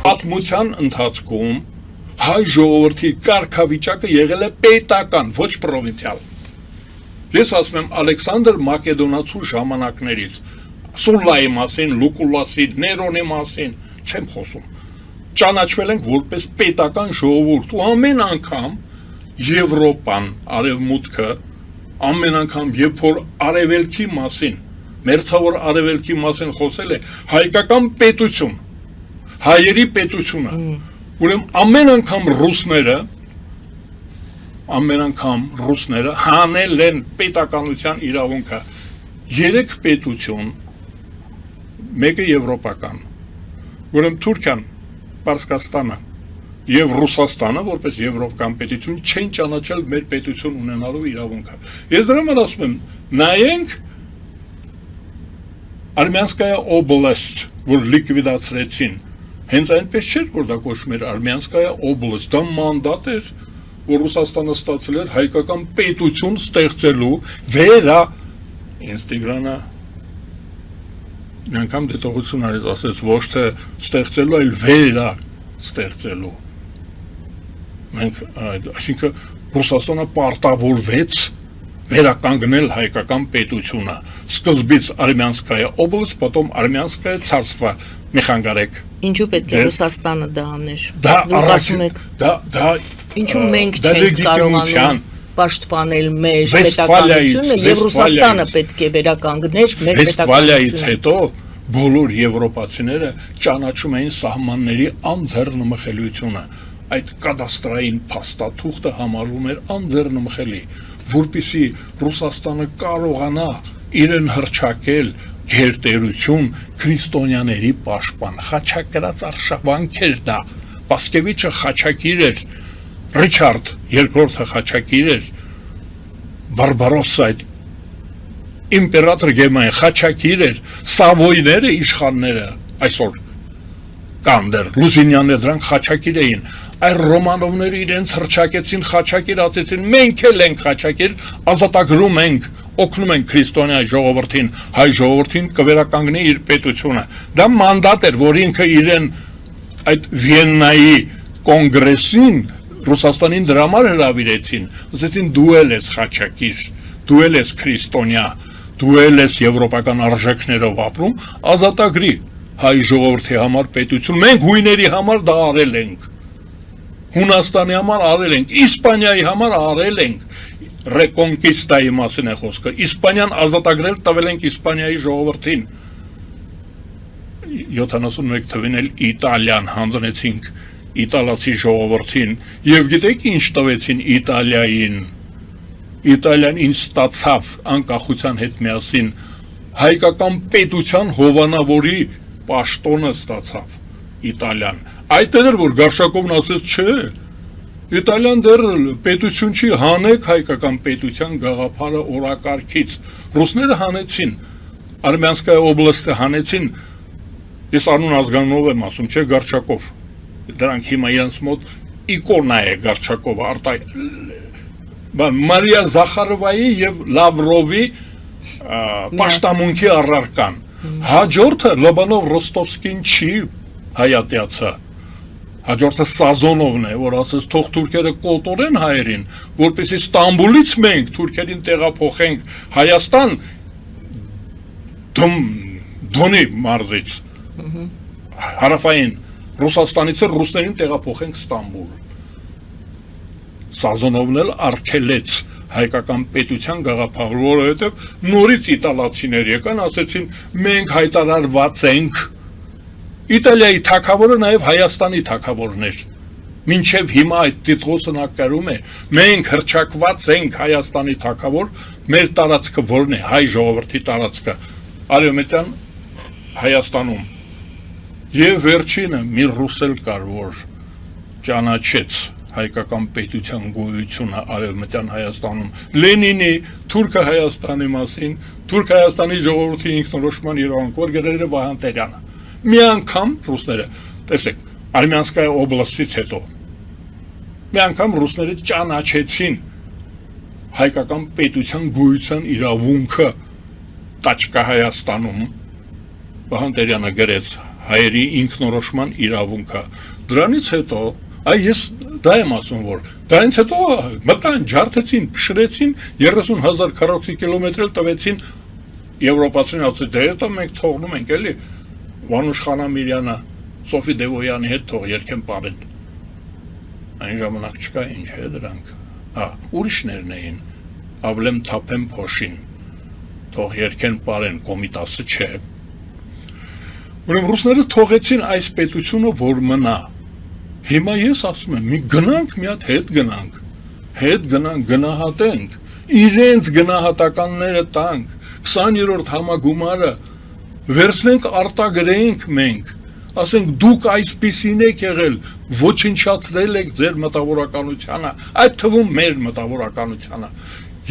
Պատմության ընթացքում հայ ժողովրդի կարգավիճակը եղել է պետական, ոչ պրովինցիալ։ Ես ասում եմ Ալեքսանդր Մակեդոնացու ժամանակներից Սուլլայի մասին, Լուկուլասի, Ներոնի մասին չեմ խոսում։ Ճանաչվել ենք որպես պետական ժողովուրդ ու ամեն անգամ Եվրոպան, արևմուտքը, ամեն անգամ երբ որ արևելքի մասին, մերձավոր արևելքի մասին խոսել է հայկական պետություն, հայերի պետությունը, ուրեմն ամեն անգամ ռուսները հանել են պետականության իրավունքը։ 3 պետություն, մեկը եվրոպական, ուրեմն Թուրքիան, Պարսկաստանը եւ Ռուսաստանը որպես եվրոպական պետություն չեն ճանաչել մեր պետություն ունենալու իրավունքը։ Ես դրա համար ասում եմ, նայենք Արմյանսկայա օբլաստ, որ լիկվիդացրեցին, հենց այնպես չէր, որ դա կոչվում էր Արմյանսկայա օբլաստ, դա մանդատ էր, որ Ռուսաստանը ստացել էր հայկական պետություն ստեղծելու ինձ Տիգրանը մի անգամ դետողություն արեց, ասեց ոչ թե ստեղծելու, այլ ստեղծելու։ Մենք, այսինքն Ռուսաստանը պարտավորվեց վերականգնել հայկական պետությունը, սկզբից Արմյանսկայա օբլաստ, потом Արմյանսկայա царство, Միխանգարեկ։ Ինչու պետք է Ռուսաստանը դա աներ։ Դուք ասում եք, ինչու մենք չենք կարողանում պաշտպանել մեր պետականությունը եւ Ռուսաստանը պետք է վերականգներ մեր պետականությունը։ Վեստֆալիայից հետո բոլոր եվրոպացիները ճանաչում էին սահմանների անձեռնմխելիությունը։ Այդ կադաստրային փաստաթուղթը համարվում էր անձեռնմխելի, որպեսզի Ռուսաստանը կարողանա իրեն հռչակել գերտերություն քրիստոնյաների պաշտպան։ Խաչակրած արշավանք էր դա։ Պասկևիչը խաչակիր էր, Ռիչարդ II խաչակիր էր, Բարբարոսը այդ իմպերատոր Գերմանիա խաչակիր էր, Սավոյները իշխանները այսօր կան դեռ, Լուզինյանները դրանք խաչակիր էին, այ Ռոմանովները իրենց հռչակեցին, խաչակիր ասեցին, մենք էլ ենք խաչակիր, ազատագրում ենք, օգնում ենք քրիստոնյա ժողովրդին, հայ ժողովրդին կվերականգնի իր պետությունը։ Դա մանդատ էր, որ ինքը իրեն այդ Վիեննայի կոնգրեսին Ռուսաստանին դրա համար հրավիրեցին, ասեցին դու էլ ես խաչակիր, դու էլ ես քրիստոնյա, դու էլ ես եվրոպական արժեքներով ապրում, ազատագրի հայ ժողովրդի համար պետություն, մենք հույների համար դա արել ենք, Հունաստանի համար արել ենք, Իսպանիայի համար արել ենք, ռեկոնկիստայի մասին է խոսքը, Իսպանիան ազատագրել տվել ենք Իսպանիայի ժողովրդին, 71 թվին էլ Իտալիան հանձնեցինք իտալացի ժողովրդին եւ գիտեք ինչ տվեցին Իտալիային։ Իտալիան ինչ ստացավ անկախության հետ միասին հայկական պետության հովանավորի պաշտոնը ստացավ Իտալիան։ Այդ էր որ Գարշակովն ասեց չէ։ Իտալիան դեռ պետություն չի, հանեք հայկական պետության գաղափարը օրակարգից։ Ռուսները հանեցին, Արմյանսկայա օբլաստը հանեցին։ Ես անուն ազգանունով եմ ասում, չէ Գարշակով։ Դրանք հիմա իրենց մոտ իկոնա է Գարչակովը, Մարիա Զախարովայի եւ Լավրովի պաշտամունքի առարկան։ Հաջորդը Լոբանով Ռոստովսկին չի հայատյացը, հաջորդը Սազոնովն է, որ ասեց թող թուրքերը կոտորեն հայերին, որպեսզի Ստամբուլից մենք թուրքերին տեղափոխենք Հայաստան Դոնի մարզից, հարավային Ռուսաստանից ռուսներին տեղափոխենք Ստամբուլ։ Սազոնովն էլ արգելեց հայկական պետության գաղափարը, որովհետև նորից իտալացիներ եկան, ասեցին մենք հայտարարված ենք։ Իտալիայի թագավորը նաև Հայաստանի թագավորն էր։ Մինչև հիմա այդ տիտղոսն ակարում է, մենք հռչակված ենք Հայաստանի թագավոր, մեր տարածքը որն է, հայ ժողովրդի տարածքը, արևմտյան Հայաստանում։ Եվ վերջինը մի ռուսել կար, որ ճանաչեց հայկական պետության գոյությունը արևմտյան Հայաստանում, Լենինի Թուրքը Հայաստանի մասին, Թուրք Հայաստանի ժողովրդի ինքնորոշման իրավունք, որ գրել է Վահան Տերյանը։ Մի անգամ ռուսները, տեսեք, Արմյանսկայա օբլաստից հետո, մի անգամ ռուսները ճանաչեցին հայկական պետության գոյության իրավունքը Տաչկա Հայաստանում, Վահան Տերյանը գրեց հայերի ինքնորոշման իրավունքը։ Դրանից հետո ես դա եմ ասում, որ դրանից հետո մտան, ջարդեցին, փշրեցին 30,000 քառակուսի կիլոմետր տվեցին եվրոպացին, ասեցին, դե հետո մենք թողնում ենք էլի Վանուշ Խանամիրյանը, Սոֆի Դևոյանի հետ թող երկեն պարեն։ Այն ժամանակ չկա ինչ է դրանք։ Ուրիշներն էին, Ավլեմ Թափեմ Փոշին, թող երկեն պարեն, Կոմիտասը չէ։ Ուրեմն ռուսները թողեցին այս պետությունը, որ մնա։ Հիմա ես ասում եմ, մի գնանք, մի հատ հետ գնանք, գնահատենք, իրենց գնահատականները տանք, 20-րդ համագումարը վերցնենք արտագրենք մենք, ասենք դուք այսպիսին եք եղել, ոչնչացրել եք ձեր մտավորականությանը, այդ թվում մեր մտավորականությանը,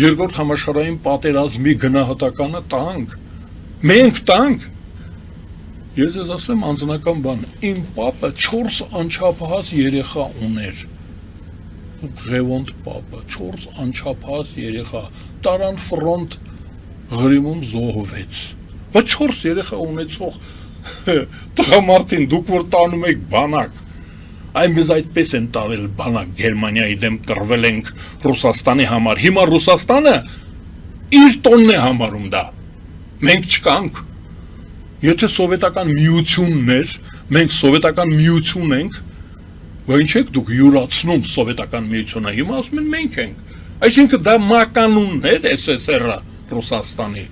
երկրորդ համաշխարհային պատերազմի գնահատականը տանք, մենք տանք։ Ես ես ասեմ անձնական բան, իմ պապը 4 անչափահաս երեխա ուներ, Ղևոնդ պապը, 4 անչափահաս երեխա, տարան ֆրոնտ Ղրիմում զոհվեց, բայց 4 երեխա ունեցող տղամարդին դուք որ տանում եք բանակ, այն մեզ այդպես են տարել բանակ, Գերմանիայի դեմ կռվել ենք Ռուսաստանի համար, հիմա Ռուսաստանը իր տոնն է համարում դա, մենք չկանք, եթե սովետական միությունն էր, մենք սովետական միություն ենք, ինչ եք դուք յուրացնում սովետական միությունը, հիմա ասում են մենք ենք, այսինքն դա մականունն էր SSR-ը Ռուսաստանի,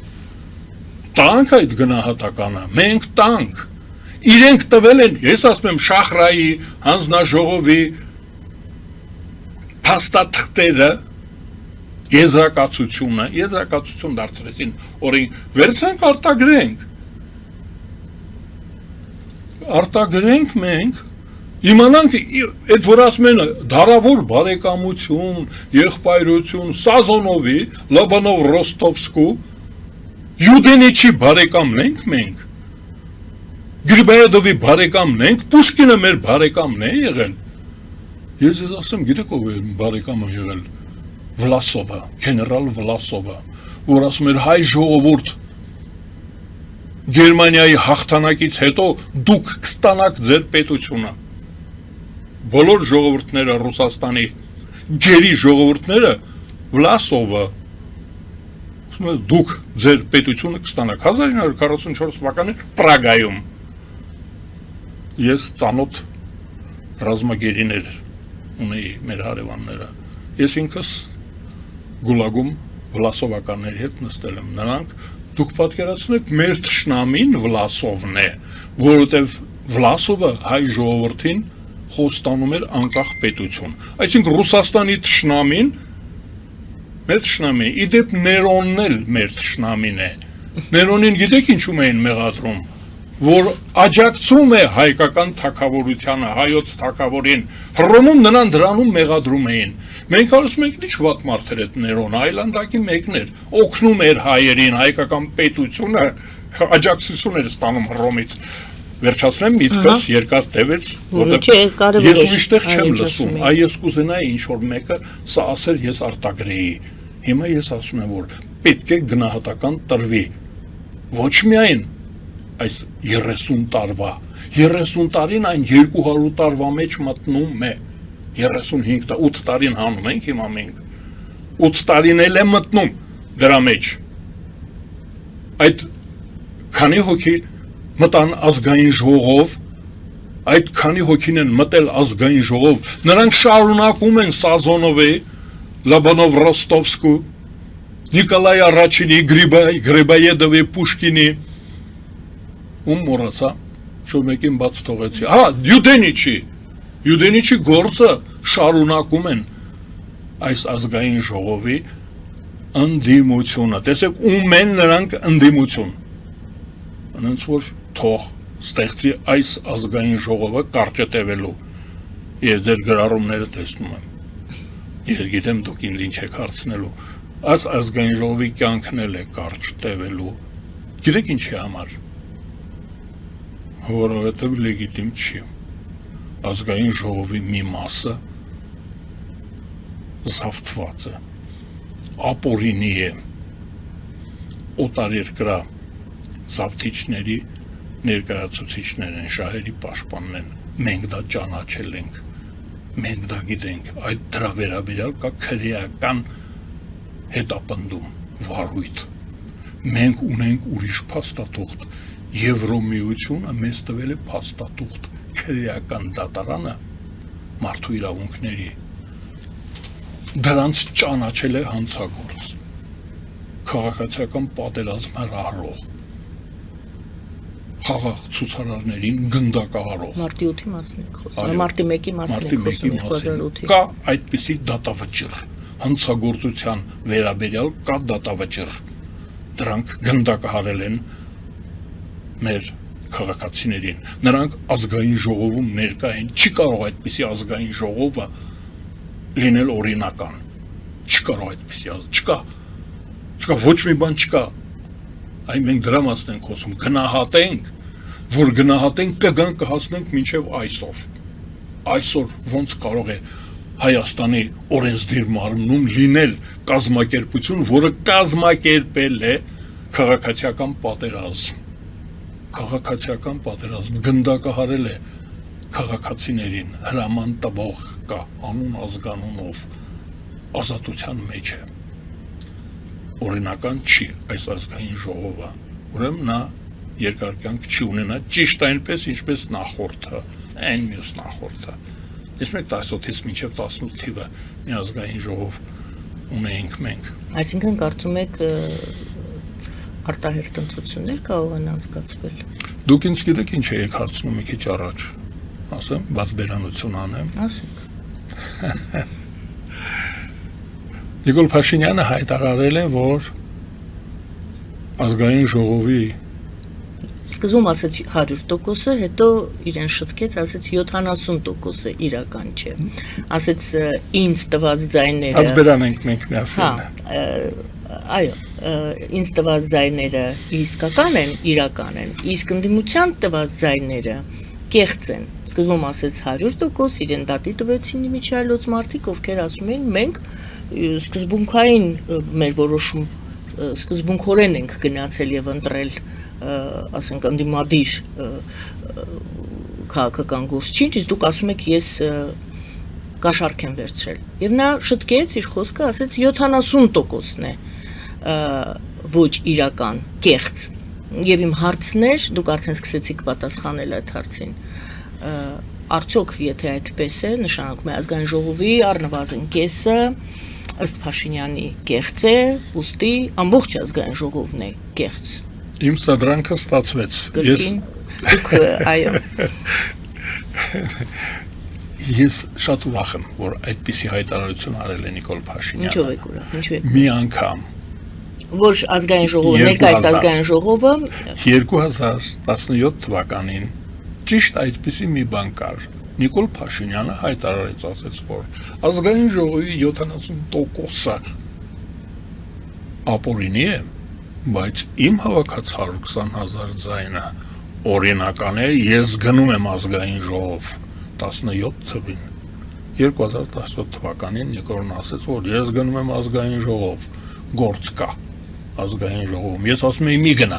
տանք այդ գնահատականը, մենք տանք, իրենք տվել են, ես ասում եմ Շախրայի, հանձնաժողովի փաստաթղթերը, եզրակացություն դարձրեցին, օրենք վերցնենք արտագրենք մենք, իմանանք, այդ որ ասում են դարավոր բարեկամություն, եղբայրություն, Սազոնովի, Լոբանով Ռոստովսկու, Յուդենիչի բարեկամն ենք մենք, Գրիբայեդովի բարեկամն ենք, Պուշկինը մեր բարեկամն է եղել, ես ասեմ, գիտեք ով է բարեկամը եղել, Վլասովը, գեներալ Վլասովը, որ ասում էր հայ ժողովուրդ, Գերմանիայի հաղթանակից հետո դուք կստանաք ձեր պետությունը, բոլոր ժողովուրդները Ռուսաստանի, գերի ժողովուրդները, Վլասովը, դուք ձեր պետությունը կստանաք, 1944 թվականին Պրագայում, ես ծանոթ ռազմագերիներ ունեի մեր հարևանները, ես ինքս գուլագում Վլասովականների հետ նստել եմ, նրանք դուք պատկերացնեք մեր թշնամին Վլասովն է, որովհետև Վլասովը հայ ժողովրդին խոստանում էր անկախ պետություն, այսինքն Ռուսաստանի թշնամին մեր թշնամին, իդեպ Ներոնն էլ մեր թշնամին է, Ներոնին գիտեք ինչու էին մեղադրում, որ աջակցում է հայկական թագավորությանը, հայոց թագավորին, Հռոմում նրան դրանում մեղադրում էին, մենք ասում ենք ինչ վատ մարդեր այդ Ներոնը, այլանդակի մեկն էր, օգնում էր հայերին, հայկական պետությունը աջակցություն էր ստանում Հռոմից, վերջացնեմ միտքս երկար տևեց, որտեղ ես ուրիշտեղ չեմ լսում, ես կուզենայի ինչ-որ մեկը սա ասեր ես արտագրեի, հիմա ես ասում եմ, որ պետք է գնահատական տրվի, ոչ միայն այս 30 տարվա, 30 տարին այն 200 տարվա մեջ մտնում է, 35 8 տարին հանում ենք հիմա մենք, 8 տարին էլ է մտնում դրա մեջ, այդ քանի հոգի մտան ազգային ժողով, այդ քանի հոգին են մտել ազգային ժողով, նրանք շարունակում են Սազոնովի, Լոբանով Ռոստովսկու, Նիկոլայ Առաջինի, Գրիբայեդովի, Պուշկինի, ում մոռացա, շո մեկին բաց թողեցի, Յուդենիչի գործը շարունակում են այս ազգային ժողովի ընդդիմությունը, տեսեք ում են նրանք ընդդիմություն, անոնց որ թող ստեղծի այս ազգային ժողովը կարճտևելու, ես ձեր գրառումները տեսնում եմ, ես գիտեմ դուք ինձ ինչ եք հարցնելու, այս ազգային ժողովի կյանքն էլ է կարճտևելու, գիտեք ինչի համար, որովհետև լեգիտիմ չի, ազգային ժողովի մի մասը զավթված է, ապօրինի է, օտարերկրյա զավթիչների ներկայացուցիչներ են, շահերի պաշտպանն են, մենք դա ճանաչել ենք, մենք դա գիտենք, այդ դրա վերաբերյալ կա քրեական հետապնդում, վարույթ, մենք ունենք ուրիշ փաստաթուղթ, Եվրոմիությունը մեզ տվել է փաստաթուղթ, քրեական դատարանը մարդու իրավունքների դրանց ճանաչել է հանցագործ, քաղաքացիական պատերազմ հրահրող, խաղաղ ցուցարարներին գնդակահարող, Մարտի 8-ի մասին եք խոսում, Մարտի 1-ի մասին եք խոսում 2008-ի։ Կա այդպիսի դատավճիռ, հանցագործության վերաբերյալ կա դատավճիռ, դրանք գնդակահարել են մեր քաղաքացիներին, նրանք ազգային ժողովում ներկա են, չի կարող այդպիսի ազգային ժողովը լինել օրինական, չի կարող այդպիսի չկա, ոչ մի բան չկա, այն մենք դրա մասն ենք խոսում, գնահատենք, որ գնահատենք կգան կհասնենք մինչև այսօր ոնց կարող է Հայաստանի օրենսդիր մարմնում լինել կազմակերպություն, որը կազմակերպել է քաղաքացիական պատերազմ, գնդակահարել է քաղաքացիներին, հրաման տվող կա, անուն ազգանունով, ազատության մեջ է, օրինական չի այս ազգային ժողովը, ուրեմն նա երկար կյանք չի ունենա, ճիշտ այնպես, ինչպես նախորդը, այն մյուս նախորդը, ես մենք 17-ից մինչև 18 թիվը մի ազգային ժողով ունեինք մենք։ Այսինքն կարծում եք արտահերթ ընտրություններ կարող են անցկացվել։ Դուք ինձ գիտեք ինչ եք հարցնում մի քիչ առաջ, ասեմ, բաց բերանություն անեմ։ Ասեք։ Նիկոլ Փաշինյանը հայտարարել է, որ ազգային ժողովի Սկզբում ասեց 100%-ը, հետո իրեն շտկեց, ասեց 70%-ը իրական չէ։ Ասեց ինձ տված ձայները։ Բաց բերանենք մենք միասին։ Այո, ինձ տված ձայները իսկական են, իրական են, իսկ ընդդիմության տված ձայները կեղծ են։ Սկզբում ասեց 100%, իրեն դատի տվեցին իմիջիայլոց մարդիկ, ովքեր ասում են մենք սկզբունքային մեր որոշում սկզբունքորեն ենք գնացել եւ ընտրել, ասենք ընդդիմադիր քաղաքական գործիչ, իսկ դուք ասում եք ես կաշառք եմ վերցրել։ Եվ նա շտկեց իր խոսքը, ասեց 70%-ն է ոչ իրական, կեղծ։ Եվ իմ հարցն էր, դուք արդեն սկսեցիք պատասխանել այդ հարցին։ Արդյոք եթե այդպես է, նշանակում է ազգային ժողովի առնվազն կեսը ըստ Փաշինյանի կեղծ է, ուստի ամբողջ ազգային ժողովն է կեղծ։ Իմ սադրանքը ստացվեց։ Դուք այո։ Ես շատ ուրախ եմ, որ այդպիսի հայտարարություն արել է Նիկոլ Փաշինյանը։ Ինչով եք ուրախ, ինչու եք։ Մի անգամ որ ազգային ժողովը, ներկայիս ազգային ժողովը 2017 թվականին ճիշտ այդպիսի մի բան կար։ Նիկոլ Փաշինյանը հայտարարեց, ասեց, որ ազգային ժողովի 70%-ը ապօրինի է, բայց իմ հավաքած 120,000 ձայնը օրինական է, ես գնում եմ ազգային ժողով 17 թվին։ 2017 թվականին Նիկոլն ասեց, որ ես գնում եմ ազգային ժողով, գործ կա ազգային ժողովում, ես ասում եմ մի գնա,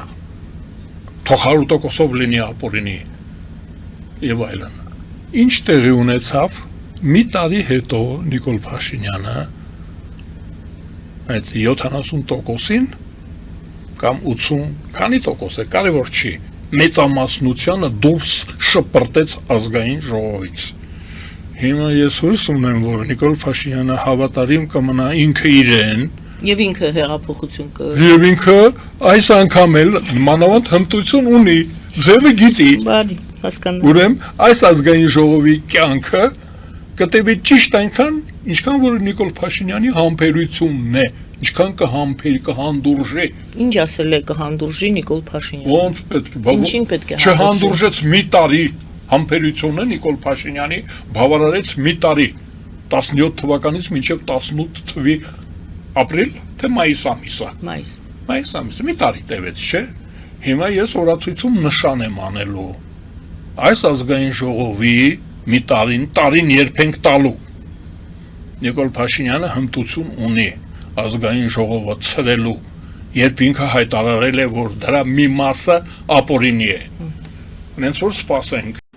թող 100%-ով լինի ապօրինի եւ այլն։ Ինչ տեղի ունեցավ, մի տարի հետո Նիկոլ Փաշինյանը այդ 70%-ին կամ 80, քանի տոկոս է, կարևոր չի, մեծամասնությանը դուրս շպրտեց ազգային ժողովից։ Հիմա ես հույս ունեմ, որ Նիկոլ Փաշինյանը հավատարիմ կմնա ինքը իրեն եւ ինքը հեղափոխություն եւ ինքը այս անգամ էլ մանավանդ հմտություն ունի, ձևը գիտի։ Բարի, հասկանալի։ Ուրեմն այս ազգային ժողովի կյանքը կտևի ճիշտ այնքան, ինչքան որ Նիկոլ Փաշինյանի համբերությունն է, ինչքան կհանդուրժի։ Ինչ ասել է կհանդուրժի Նիկոլ Փաշինյանը։ Ոնց պետք է, Ինչին պետք է չհանդուրժեց մի տարի համբերությունը Նիկոլ Փաշինյանի բավարարեց մի տարի 17 թվականից մինչև 18 թվի ապրիլ թե մայիս ամիսը։ Մայիս ամիսը մի տարի տևեց, չէ՞։ Հիմա ես օրացույցում նշան եմ անելու։ Այս ազգային ժողովի մի տարին երբենք տալու։ Նիկոլ Փաշինյանը հմտություն ունի ազգային ժողովը ցրելու, երբ ինքը հայտարարել է, որ դրա մի մասը ապօրինի է։ հենց որ սպասենք։